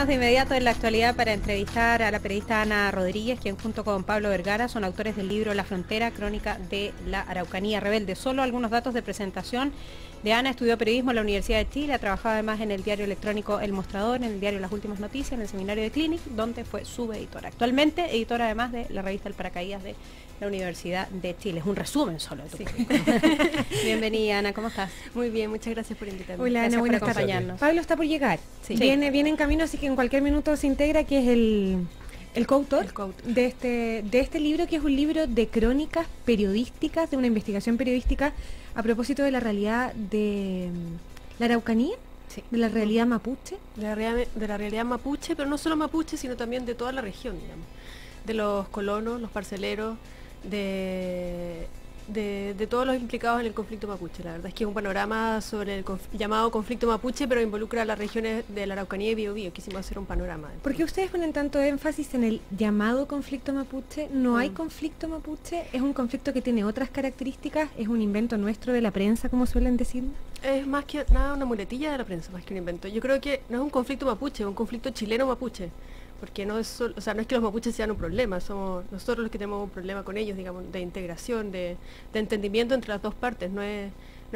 De inmediato en la actualidad para entrevistar a la periodista Ana Rodríguez, quien junto con Pablo Vergara son autores del libro La Frontera, crónica de la Araucanía rebelde. Solo algunos datos de presentación de Ana: estudió periodismo en la Universidad de Chile, ha trabajado además en el diario electrónico El Mostrador, en el diario Las Últimas Noticias, en el seminario de Clinic, donde fue subeditora. Actualmente editora además de la revista El Paracaídas de la Universidad de Chile. Es un resumen solo de tu currículum. Bienvenida, Ana, ¿cómo estás? Muy bien, muchas gracias por invitarme. Hola, Gracias Ana, por buenas acompañarnos. tardes. Pablo está por llegar. Sí. Viene en camino, así que en cualquier minuto se integra, que es el coautor de este libro, que es un libro de crónicas periodísticas, de una investigación periodística a propósito de la realidad de la Araucanía, Sí. de la realidad mapuche. De la realidad mapuche, pero no solo mapuche, sino también de toda la región, digamos. De los colonos, los parceleros, de todos los implicados en el conflicto mapuche. La verdad es que es un panorama sobre el llamado conflicto mapuche, pero involucra a las regiones de la Araucanía y Biobío. Quisimos hacer un panorama. ¿Por qué ustedes ponen tanto énfasis en el llamado conflicto mapuche? ¿No hay conflicto mapuche? ¿Es un conflicto que tiene otras características? ¿Es un invento nuestro de la prensa, como suelen decir? Es más que nada una muletilla de la prensa, más que un invento. Yo creo que no es un conflicto mapuche, es un conflicto chileno-mapuche. Porque no es solo, o sea, no es que los mapuches sean un problema, somos nosotros los que tenemos un problema con ellos, digamos, de integración, de entendimiento entre las dos partes, no es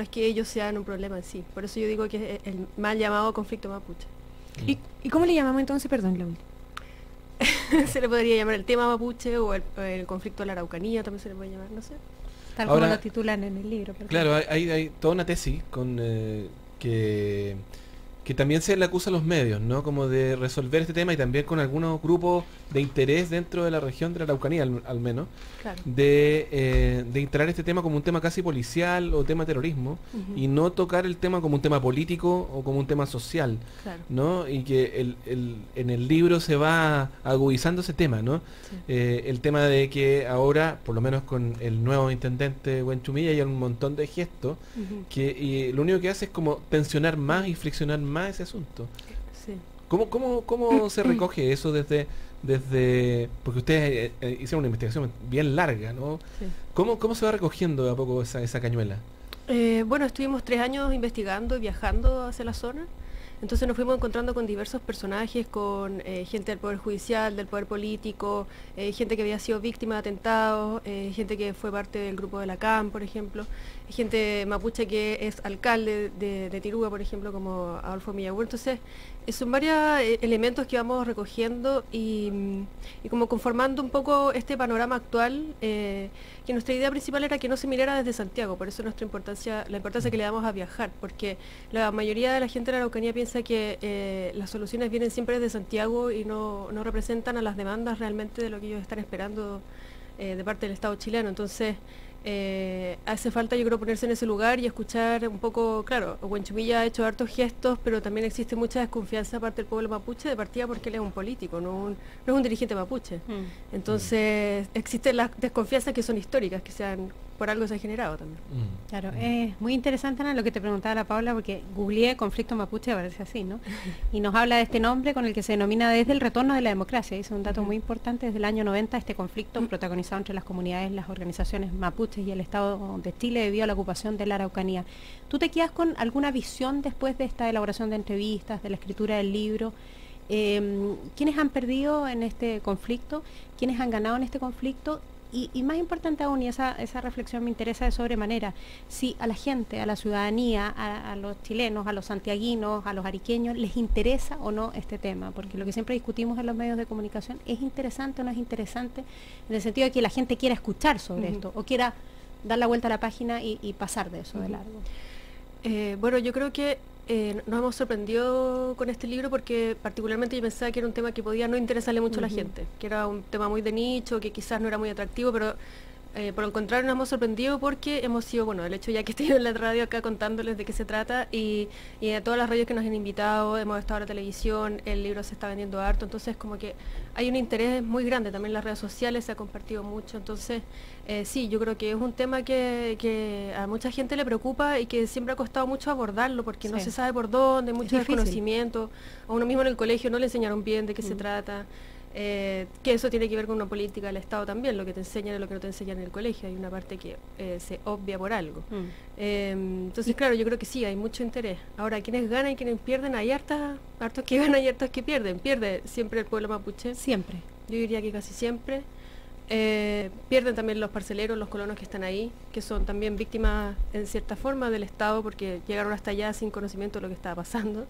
que ellos sean un problema en sí. Por eso yo digo que es el mal llamado conflicto mapuche. ¿Y cómo le llamamos entonces, perdón, Laura? Se le podría llamar el tema mapuche o el conflicto de la Araucanía, también se le puede llamar, no sé. Tal Ahora, como lo titulan en el libro. Claro, hay toda una tesis con que también se le acusa a los medios, ¿no? Como de resolver este tema, y también con algunos grupos de interés dentro de la región de la Araucanía, al menos, Claro. de instalar este tema como un tema casi policial o tema terrorismo, y no tocar el tema como un tema político o como un tema social, Claro. ¿no? Y que en el libro se va agudizando ese tema, ¿no? Sí. El tema de que ahora, por lo menos con el nuevo intendente Huenchumilla, hay un montón de gestos y lo único que hace es como tensionar más y friccionar más ese asunto. Sí. ¿Cómo se recoge eso desde porque ustedes hicieron una investigación bien larga, ¿no? Sí. ¿Cómo se va recogiendo de a poco esa cañuela? Bueno, estuvimos 3 años investigando y viajando hacia la zona. Entonces nos fuimos encontrando con diversos personajes, con gente del Poder Judicial, del Poder Político, gente que había sido víctima de atentados, gente que fue parte del grupo de la CAM, por ejemplo, gente mapuche que es alcalde de Tirúa, por ejemplo, como Adolfo Millagüe. Entonces, son varios elementos que vamos recogiendo y como conformando un poco este panorama actual, que nuestra idea principal era que no se mirara desde Santiago, por eso la importancia que le damos a viajar, porque la mayoría de la gente de la Araucanía piensa que las soluciones vienen siempre desde Santiago y no representan a las demandas realmente de lo que ellos están esperando de parte del Estado chileno. Entonces, hace falta, yo creo, ponerse en ese lugar y escuchar un poco. Claro, Huenchumilla ha hecho hartos gestos, pero también existe mucha desconfianza parte del pueblo mapuche, de partida porque él es un político, no es un dirigente mapuche. Entonces, existen las desconfianzas que son históricas, que por algo se han generado también. Claro, es muy interesante, Ana, lo que te preguntaba la Paula, porque googleé conflicto mapuche, parece así, ¿no? Y nos habla de este nombre con el que se denomina desde el retorno de la democracia. Es un dato muy importante. Desde el año 90 este conflicto protagonizado entre las comunidades, las organizaciones mapuches y el Estado de Chile debido a la ocupación de la Araucanía. ¿Tú te quedas con alguna visión después de esta elaboración de entrevistas, de la escritura del libro? ¿Quiénes han perdido en este conflicto? ¿Quiénes han ganado en este conflicto? Y más importante aún, y esa reflexión me interesa de sobremanera, si a la gente, a la ciudadanía, a los chilenos, a los santiaguinos, a los ariqueños, les interesa o no este tema, porque lo que siempre discutimos en los medios de comunicación, ¿es interesante o no es interesante? En el sentido de que la gente quiera escuchar sobre esto, o quiera dar la vuelta a la página y pasar de eso de largo. Bueno, yo creo que nos hemos sorprendido con este libro porque particularmente yo pensaba que era un tema que podía no interesarle mucho a la gente, que era un tema muy de nicho, que quizás no era muy atractivo, pero por el contrario nos hemos sorprendido porque hemos sido, bueno, el hecho ya que estoy en la radio acá contándoles de qué se trata y a todas las radios que nos han invitado, hemos estado en la televisión, el libro se está vendiendo harto, entonces como que hay un interés muy grande, también en las redes sociales se ha compartido mucho, entonces sí, yo creo que es un tema que a mucha gente le preocupa y que siempre ha costado mucho abordarlo porque no se sabe por dónde, mucho desconocimiento, a uno mismo en el colegio no le enseñaron bien de qué se trata. que eso tiene que ver con una política del Estado también, lo que te enseñan y lo que no te enseñan en el colegio, hay una parte que se obvia por algo. Entonces, claro, yo creo que sí, hay mucho interés. Ahora, quienes ganan y quienes pierden, hay hartos que ganan y hartos que pierden. Pierde siempre el pueblo mapuche. Siempre. Yo diría que casi siempre. Pierden también los parceleros, los colonos que están ahí, que son también víctimas en cierta forma del Estado porque llegaron hasta allá sin conocimiento de lo que estaba pasando.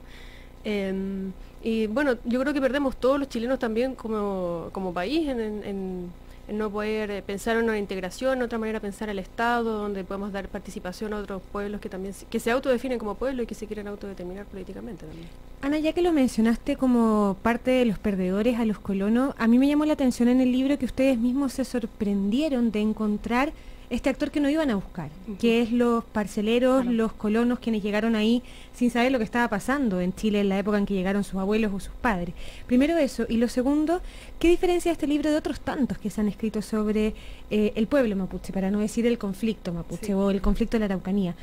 Y bueno, yo creo que perdemos todos los chilenos también como país en no poder pensar en una integración, otra manera de pensar el Estado, donde podemos dar participación a otros pueblos que también que se autodefinen como pueblo y que se quieren autodeterminar políticamente también. Ana, ya que lo mencionaste como parte de los perdedores a los colonos, a mí me llamó la atención en el libro que ustedes mismos se sorprendieron de encontrar este actor que no iban a buscar, que es los parceleros, claro, los colonos quienes llegaron ahí sin saber lo que estaba pasando en Chile en la época en que llegaron sus abuelos o sus padres. Primero eso, y lo segundo, ¿qué diferencia este libro de otros tantos que se han escrito sobre el pueblo mapuche, para no decir el conflicto mapuche, sí, o el conflicto de la Araucanía?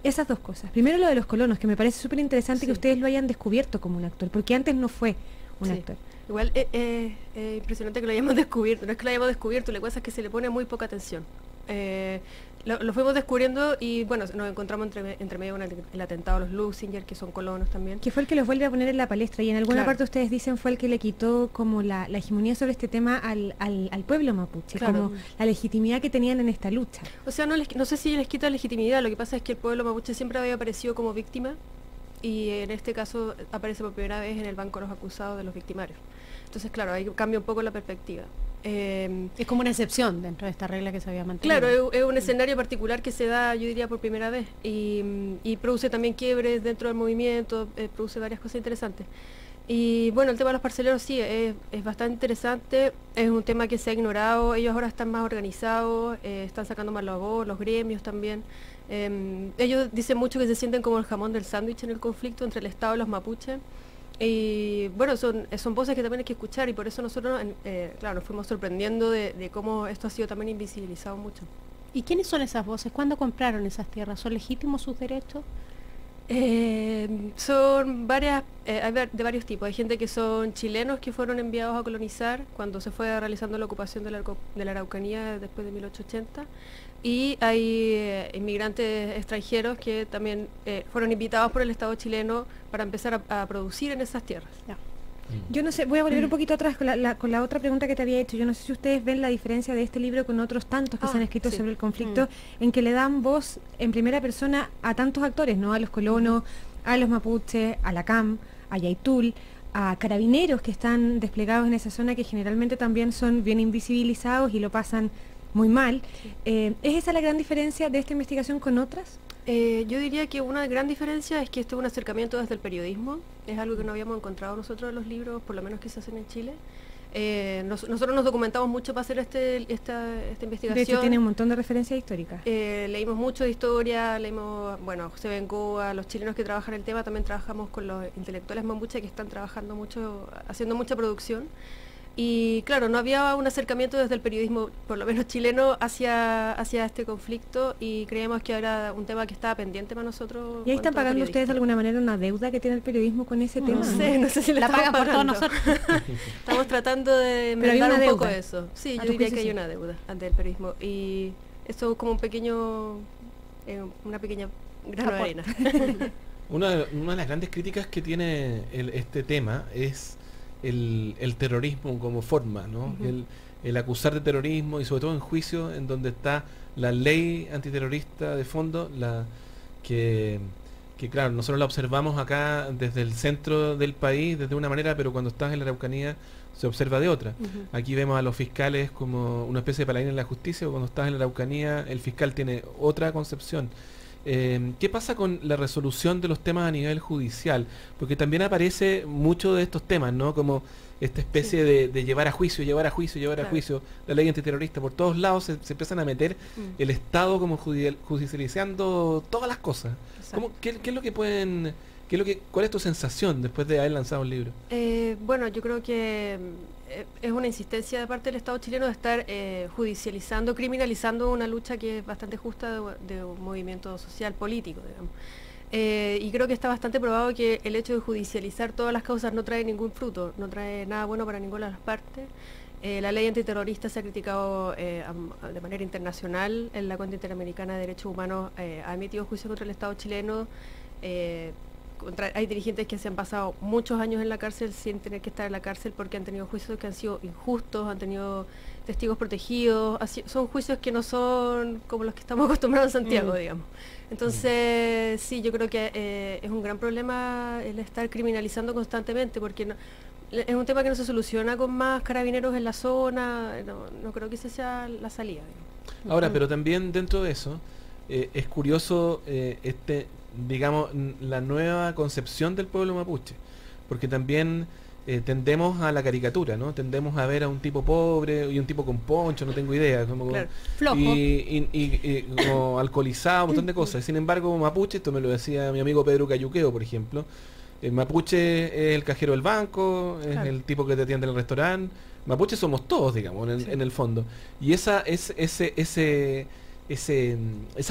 Esas dos cosas. Primero lo de los colonos, que me parece súper interesante, sí, que ustedes lo hayan descubierto como un actor, porque antes no fue un, sí, actor. Igual es impresionante que lo hayamos descubierto, no es que lo hayamos descubierto, la cosa es que se le pone muy poca atención. Lo fuimos descubriendo y bueno, nos encontramos entre medio el atentado a los Lusinger, que son colonos también. Que fue el que los vuelve a poner en la palestra y en alguna, claro, parte ustedes dicen fue el que le quitó como la hegemonía sobre este tema al pueblo mapuche, claro, como la legitimidad que tenían en esta lucha. O sea, no sé si les quita legitimidad, lo que pasa es que el pueblo mapuche siempre había aparecido como víctima y en este caso aparece por primera vez en el banco de los acusados de los victimarios. Entonces, claro, ahí cambia un poco la perspectiva. Es como una excepción dentro de esta regla que se había mantenido. Claro, es un escenario particular que se da, yo diría, por primera vez y produce también quiebres dentro del movimiento, produce varias cosas interesantes. Y bueno, el tema de los parceleros sí, es bastante interesante, es un tema que se ha ignorado, ellos ahora están más organizados, están sacando más la voz, los gremios también. Ellos dicen mucho que se sienten como el jamón del sándwich en el conflicto entre el Estado y los mapuches. Y bueno, son voces que también hay que escuchar y por eso nosotros, claro, nos fuimos sorprendiendo de cómo esto ha sido también invisibilizado mucho. ¿Y quiénes son esas voces? ¿Cuándo compraron esas tierras? ¿Son legítimos sus derechos? Son varias, hay de varios tipos. Hay gente que son chilenos que fueron enviados a colonizar cuando se fue realizando la ocupación de la Araucanía después de 1880. Y hay inmigrantes extranjeros que también fueron invitados por el Estado chileno para empezar a producir en esas tierras. Ya. Yo no sé, voy a volver un poquito atrás con la otra pregunta que te había hecho. Yo no sé si ustedes ven la diferencia de este libro con otros tantos que se han escrito, sí, sobre el conflicto, en que le dan voz en primera persona a tantos actores, ¿no? A los colonos, a los mapuches, a la CAM, a Yaitul, a carabineros que están desplegados en esa zona que generalmente también son bien invisibilizados y lo pasan muy mal. ¿Es esa la gran diferencia de esta investigación con otras? Yo diría que una gran diferencia es que este es un acercamiento desde el periodismo, es algo que no habíamos encontrado nosotros en los libros, por lo menos que se hacen en Chile. Nosotros nos documentamos mucho para hacer esta investigación. De hecho, tiene un montón de referencias históricas. Leímos mucho de historia, leímos, bueno, José Bengoa, los chilenos que trabajan el tema, también trabajamos con los intelectuales mapuche que están trabajando mucho, haciendo mucha producción. Y claro, no había un acercamiento desde el periodismo, por lo menos chileno, hacia este conflicto y creemos que era un tema que estaba pendiente para nosotros. ¿Y ahí están pagando ustedes de alguna manera una deuda que tiene el periodismo con ese tema? No sé si la pagan por todos nosotros. Estamos tratando de enmendar un poco eso. Sí, yo diría que hay una deuda ante el periodismo y eso es como un pequeño, una pequeña grano de arena. Una de las grandes críticas que tiene este tema es el terrorismo como forma, ¿no? El acusar de terrorismo y sobre todo en juicio en donde está la ley antiterrorista de fondo, que claro, nosotros la observamos acá desde el centro del país desde una manera, pero cuando estás en la Araucanía se observa de otra. Aquí vemos a los fiscales como una especie de paladín en la justicia, o cuando estás en la Araucanía el fiscal tiene otra concepción. ¿Qué pasa con la resolución de los temas a nivel judicial? Porque también aparece mucho de estos temas, ¿no? Como esta especie de llevar a juicio la ley antiterrorista. Por todos lados se empiezan a meter el Estado como judicializando todas las cosas. ¿Qué es lo que pueden... ¿Cuál es tu sensación después de haber lanzado un libro? Bueno, yo creo que es una insistencia de parte del Estado chileno de estar judicializando, criminalizando una lucha que es bastante justa de un movimiento social político, digamos. y creo que está bastante probado que el hecho de judicializar todas las causas no trae ningún fruto, no trae nada bueno para ninguna de las partes. La ley antiterrorista se ha criticado de manera internacional. En la Corte Interamericana de Derechos Humanos ha emitido juicios contra el Estado chileno. Hay dirigentes que se han pasado muchos años en la cárcel sin tener que estar en la cárcel porque han tenido juicios que han sido injustos, han tenido testigos protegidos, son juicios que no son como los que estamos acostumbrados en Santiago, digamos. Entonces, sí, yo creo que es un gran problema el estar criminalizando constantemente, porque es un tema que no se soluciona con más carabineros en la zona, no creo que esa sea la salida, digamos. Ahora, pero también dentro de eso, es curioso digamos, la nueva concepción del pueblo mapuche, porque también tendemos a la caricatura, ¿no? Tendemos a ver a un tipo pobre y un tipo con poncho, no tengo idea, como claro, flojo y como alcoholizado, un montón de cosas. Sin embargo, mapuche, esto me lo decía mi amigo Pedro Cayuqueo, por ejemplo, el mapuche es el cajero del banco, es el tipo que te atiende en el restaurante. Mapuche somos todos, digamos, en el fondo. Y esa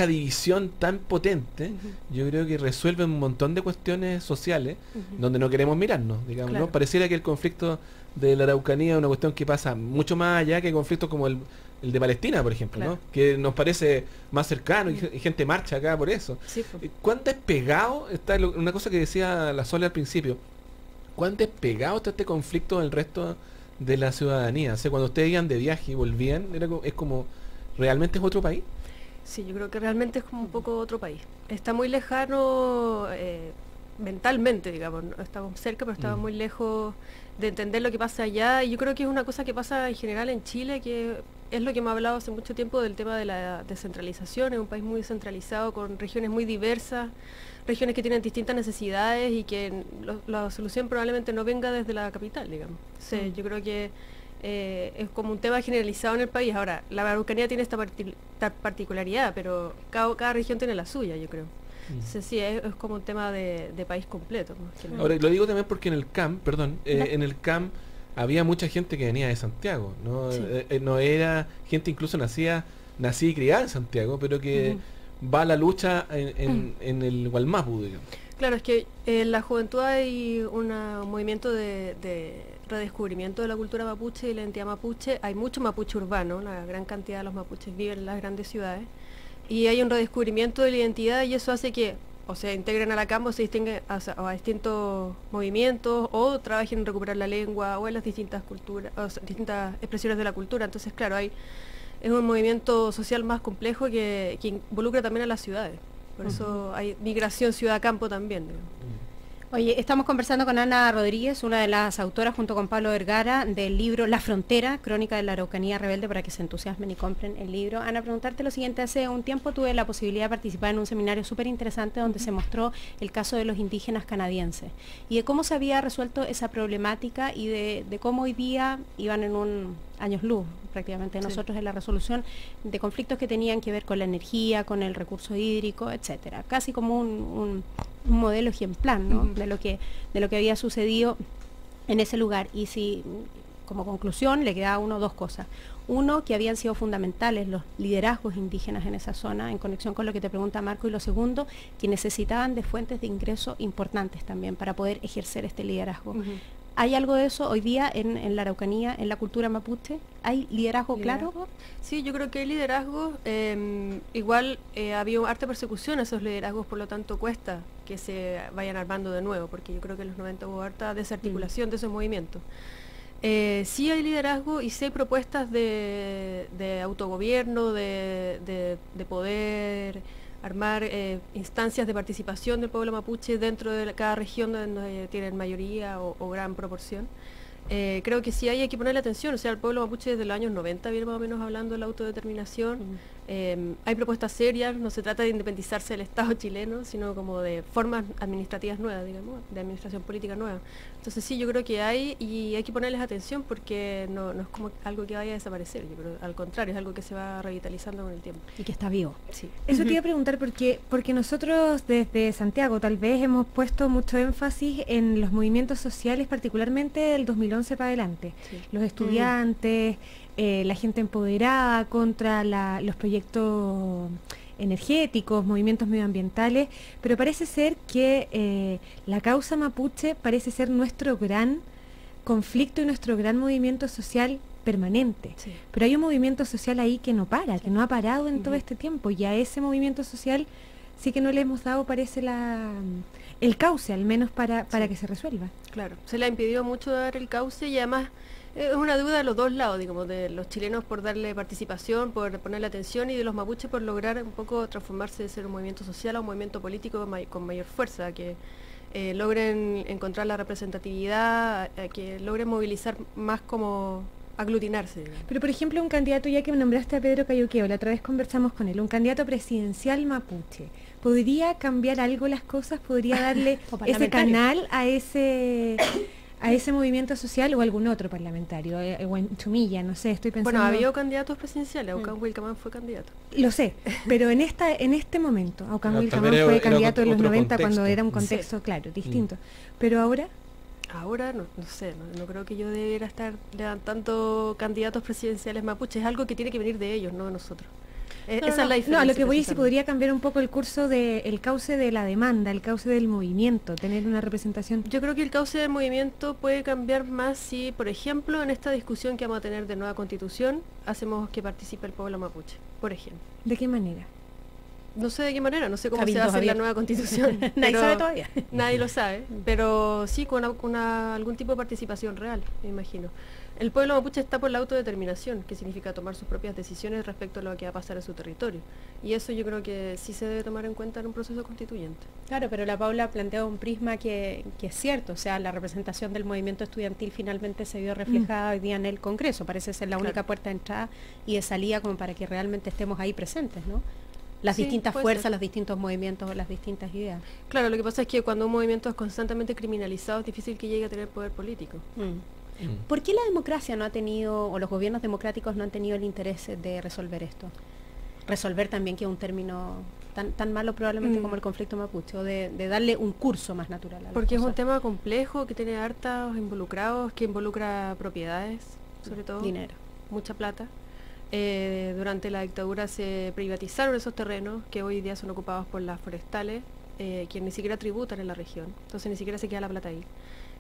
división tan potente, yo creo que resuelve un montón de cuestiones sociales donde no queremos mirarnos, digamos, ¿no? Pareciera que el conflicto de la Araucanía es una cuestión que pasa mucho más allá que conflictos como el de Palestina, por ejemplo, ¿no? Que nos parece más cercano y gente marcha acá por eso. Sí. ¿Cuán despegado está una cosa que decía la Sole al principio? ¿Cuán despegado está este conflicto del resto de la ciudadanía? O sea, cuando ustedes iban de viaje y volvían, es como, ¿realmente es otro país? Sí, yo creo que realmente es como un poco otro país. Está muy lejano mentalmente, digamos. Estamos cerca, pero estamos muy lejos de entender lo que pasa allá. Y yo creo que es una cosa que pasa en general en Chile, que es lo que hemos hablado hace mucho tiempo del tema de la descentralización. Es un país muy descentralizado, con regiones muy diversas, regiones que tienen distintas necesidades y que la solución probablemente no venga desde la capital, digamos. Sí, yo creo que es como un tema generalizado en el país. Ahora, la Araucanía tiene esta particularidad, pero cada región tiene la suya, yo creo. Entonces, sí, es como un tema de país completo, ¿no? Ahora, lo digo también porque en el CAM, en el CAM había mucha gente que venía de Santiago, ¿no? Sí. No era gente incluso nacida y criada en Santiago, pero que va a la lucha en el Gualmapu, digamos. Claro, es que en la juventud hay un movimiento de redescubrimiento de la cultura mapuche y la identidad mapuche. Hay mucho mapuche urbano, la gran cantidad de los mapuches viven en las grandes ciudades, y hay un redescubrimiento de la identidad, y eso hace que o se integren a la CAM o se distinguen a distintos movimientos, o trabajen en recuperar la lengua o en las distintas culturas, distintas expresiones de la cultura. Entonces, claro, es un movimiento social más complejo que involucra también a las ciudades. Por eso hay migración ciudad-campo también. Oye, estamos conversando con Ana Rodríguez, una de las autoras, junto con Pablo Vergara, del libro La Frontera, Crónica de la Araucanía Rebelde, para que se entusiasmen y compren el libro. Ana, preguntarte lo siguiente: hace un tiempo tuve la posibilidad de participar en un seminario súper interesante donde se mostró el caso de los indígenas canadienses y de cómo se había resuelto esa problemática y de cómo hoy día iban en años luz prácticamente nosotros en la resolución de conflictos que tenían que ver con la energía, con el recurso hídrico, etcétera. Casi como un modelo ejemplar, ¿no? de lo que había sucedido en ese lugar. Y si como conclusión le queda a uno dos cosas. Uno, que habían sido fundamentales los liderazgos indígenas en esa zona, en conexión con lo que te pregunta Marco. Y lo segundo, que necesitaban de fuentes de ingreso importantes también para poder ejercer este liderazgo. ¿Hay algo de eso hoy día en la Araucanía, en la cultura mapuche? ¿Hay liderazgo claro? Sí, yo creo que hay liderazgo. Igual ha habido harta persecución a esos liderazgos, por lo tanto cuesta que se vayan armando de nuevo, porque yo creo que en los 90 hubo harta desarticulación de esos movimientos. Sí hay liderazgo y sí hay propuestas de autogobierno, de poder armar instancias de participación del pueblo mapuche dentro de cada región donde tienen mayoría o gran proporción. Creo que sí hay que ponerle atención. O sea, el pueblo mapuche desde los años 90 viene más o menos hablando de la autodeterminación. Hay propuestas serias, no se trata de independizarse del Estado chileno, sino como de formas administrativas nuevas, digamos, de administración política nueva. Entonces sí, yo creo que hay, y hay que ponerles atención, porque no es como algo que vaya a desaparecer, yo creo, al contrario, es algo que se va revitalizando con el tiempo. Y que está vivo. Sí. Eso te iba a preguntar, porque nosotros desde Santiago tal vez hemos puesto mucho énfasis en los movimientos sociales, particularmente del 2011 para adelante. Sí. Los estudiantes, la gente empoderada contra los proyectos energéticos, movimientos medioambientales, pero parece ser que la causa mapuche parece ser nuestro gran conflicto y nuestro gran movimiento social permanente. Sí. Pero hay un movimiento social ahí que no para, que no ha parado en todo este tiempo, y a ese movimiento social sí que no le hemos dado, parece, el cauce, al menos para que se resuelva. Claro, se le ha impedido mucho dar el cauce y además es una deuda de los dos lados, digamos, de los chilenos por darle participación, por ponerle atención, y de los mapuches por lograr un poco transformarse de ser un movimiento social a un movimiento político con mayor fuerza, que logren encontrar la representatividad, que logren movilizar más, como aglutinarse, digamos. Pero, por ejemplo, un candidato, ya que nombraste a Pedro Cayuqueo, la otra vez conversamos con él, un candidato presidencial mapuche, ¿podría cambiar algo las cosas? ¿Podría darle ese canal a ese movimiento social, o algún otro parlamentario? O en Chumilla, no sé, estoy pensando... Bueno, había candidatos presidenciales, Aucán Wilcamán fue candidato. Lo sé, pero en este momento, Aucán Pero Wilcamán también fue era candidato en los otro 90 cuando contexto. era un contexto, claro, distinto. Pero ahora... Ahora no sé, no creo que yo debiera estar levantando candidatos presidenciales mapuches, es algo que tiene que venir de ellos, no de nosotros. Esa es la diferencia. No, a lo que voy es si precisamente. podría cambiar un poco el curso el cauce de la demanda, el cauce del movimiento, tener una representación. Yo creo que el cauce del movimiento puede cambiar más si, por ejemplo, en esta discusión que vamos a tener de nueva constitución, hacemos que participe el pueblo mapuche, por ejemplo. ¿De qué manera? No sé de qué manera, no sé cómo se Cabildos hace la abiertos. nueva constitución. Nadie pero sabe todavía. Nadie lo sabe, pero sí con algún tipo de participación real, me imagino. El pueblo mapuche está por la autodeterminación, que significa tomar sus propias decisiones respecto a lo que va a pasar en su territorio. Y eso yo creo que sí se debe tomar en cuenta en un proceso constituyente. Claro, pero la Paula plantea un prisma que es cierto, o sea, la representación del movimiento estudiantil finalmente se vio reflejada hoy día en el Congreso, parece ser la única puerta de entrada y de salida como para que realmente estemos ahí presentes, ¿no? Las Sí, distintas puede fuerzas, ser. los distintos movimientos o las distintas ideas. Claro, lo que pasa es que cuando un movimiento es constantemente criminalizado es difícil que llegue a tener poder político. ¿Por qué la democracia no ha tenido, o los gobiernos democráticos no han tenido el interés de resolver esto? Resolver también, que es un término tan malo probablemente como el conflicto mapuche, o de darle un curso más natural a las Porque es un cosas. tema complejo, que tiene hartos involucrados, que involucra propiedades, sobre todo. Dinero. Mucha plata. Durante la dictadura se privatizaron esos terrenos que hoy día son ocupados por las forestales, que ni siquiera tributan en la región, entonces ni siquiera se queda la plata ahí.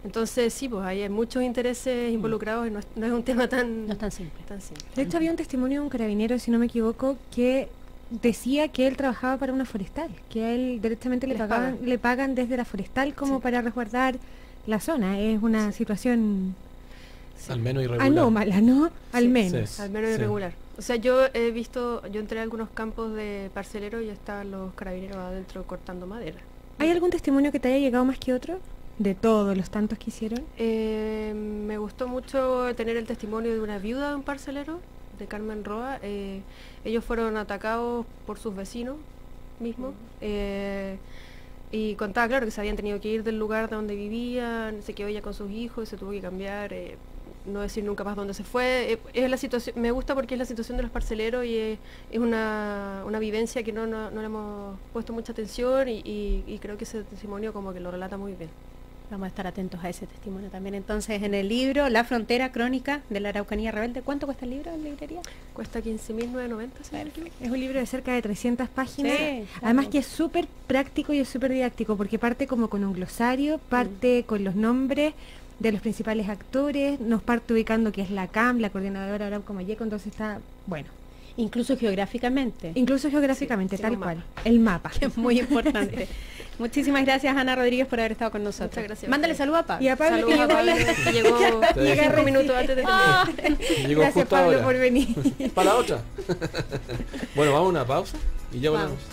Entonces sí, pues ahí hay muchos intereses involucrados y no es un tema No es tan simple. tan simple. De hecho, había un testimonio de un carabinero, si no me equivoco, que decía que él trabajaba para una forestal, que a él directamente le pagan desde la forestal como para resguardar la zona. Es una situación Al menos irregular. anómala, ¿no? Al Sí, menos. sí. Al menos irregular. O sea, yo entré a algunos campos de parcelero y ya estaban los carabineros adentro cortando madera. ¿Hay algún testimonio que te haya llegado más que otro? De todos los tantos que hicieron. Me gustó mucho tener el testimonio de una viuda de un parcelero, de Carmen Roa. Ellos fueron atacados por sus vecinos mismos. Y contaba, claro, que se habían tenido que ir del lugar de donde vivían, se quedó ella con sus hijos y se tuvo que cambiar. No decir nunca más dónde se fue. Es la situación, me gusta porque es la situación de los parceleros y es una vivencia que no le hemos puesto mucha atención y creo que ese testimonio como que lo relata muy bien. Vamos a estar atentos a ese testimonio también. Entonces, en el libro La Frontera Crónica de la Araucanía Rebelde, ¿cuánto cuesta el libro en librería? Cuesta 15.990, si no me equivoco. Es un libro de cerca de 300 páginas. Sí, Además claro. que es súper práctico y es súper didáctico porque parte como con un glosario, parte con los nombres de los principales actores, nos parte ubicando que es la CAM, la Coordinadora Arauco Mayeco, entonces está, bueno, Incluso geográficamente. incluso geográficamente, Sí, tal un cual, mapa. el mapa. Que es muy importante. Muchísimas gracias, Ana Rodríguez, por haber estado con nosotros. Muchas gracias a Mándale ustedes. saludo a Pablo. Y a Pablo, Saludos que a llegó Pablo, ahí. que llegó Llega 5 minutos antes de terminar. Llegó Gracias, justo Pablo, ahora. por venir. Para la otra. Bueno, vamos a una pausa y ya Vamos. volvemos.